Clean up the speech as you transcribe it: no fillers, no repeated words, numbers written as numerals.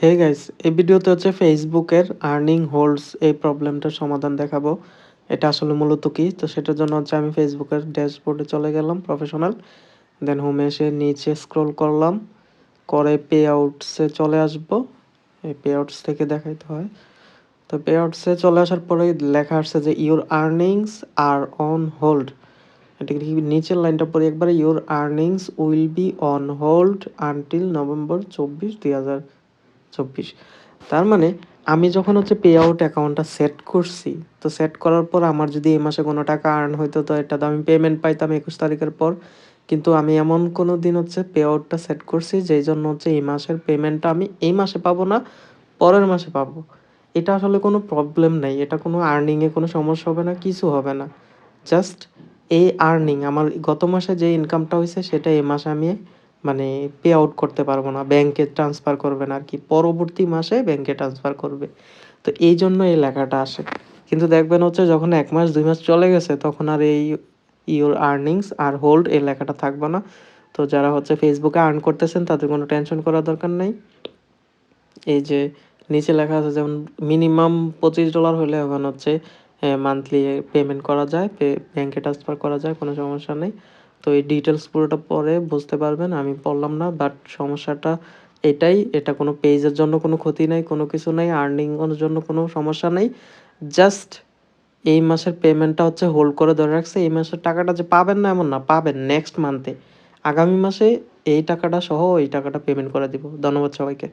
Hey guys, এই ভিডিওতে হচ্ছে ফেসবুকের আর্নিং হোল্ডস এই প্রবলেমটার সমাধান দেখাবো। এটা আসলে মূলত কি, তো সেটার জন্য হচ্ছে আমি ফেসবুকের ড্যাশবোর্ডে চলে গেলাম প্রফেশনাল, দেন হোমে এসে নিচে স্ক্রল করলাম, করে পে আউটসে চলে আসব। এই পে আউটস থেকে দেখাইতে হয়। তো পে আউটসে চলে আসার পরে লেখা আসছে যে your earnings are on hold. এটা কি নিচের লাইনটা পড়ি একবারে, your earnings will be on hold until November 24, 2024। তার মানে আমি যখন হচ্ছে পে আউট অ্যাকাউন্টটা সেট করছি, তো সেট করার পর আমার যদি এই মাসে কোনো টাকা আর্ন হইতো, তো এটা তো আমি পেমেন্ট পাইতাম 21 তারিখের পর। কিন্তু আমি এমন কোনো দিন হচ্ছে পে আউটটা সেট করছি যেই জন্য হচ্ছে এই মাসের পেমেন্টটা আমি এই মাসে পাবো না, পরের মাসে পাবো। এটা আসলে কোনো প্রবলেম নাই, এটা কোনো আর্নিংয়ে কোনো সমস্যা হবে না, কিছু হবে না। জাস্ট এই আর্নিং আমার গত মাসে যে ইনকামটা হয়েছে সেটা এই মাসে আমি মানে পে আউট করতে পারবো না, ব্যাংকে ট্রান্সফার করবে না আর কি, পরবর্তী মাসে ব্যাংকে ট্রান্সফার করবে। তো এই জন্য এই লেখাটা আসে। কিন্তু দেখবেন হচ্ছে যখন 1 মাস 2 মাস চলে গেছে তখন আর এই ইউর আর্নিংস আর হোল্ড এই লেখাটা থাকবে না। তো যারা হচ্ছে ফেসবুকে আর্ন করতেছেন তাদের কোনো টেনশন করার দরকার নেই। এই যে নিচে লেখা আছে যেমন মিনিমাম $25 হলে এখন হচ্ছে মান্থলি পেমেন্ট করা যায়, ব্যাংকে ট্রান্সফার করা যায়, কোনো সমস্যা নেই। তো এই ডিটেলস পুরোটা পরে বুঝতে পারবেন, আমি পড়লাম না, বাট সমস্যাটা এটাই। এটা কোনো পেজের জন্য কোনো ক্ষতি নাই, কোনো কিছু নাই, আর্নিং এর জন্য কোনো সমস্যা নেই। জাস্ট এই মাসের পেমেন্টটা হচ্ছে হোল্ড করে ধরে রাখছে। এই মাসের টাকাটা যে পাবেন না এমন না, পাবেন নেক্সট মান্থে, আগামী মাসে এই টাকাটা সহ এই টাকাটা পেমেন্ট করে দিব। ধন্যবাদ সবাইকে।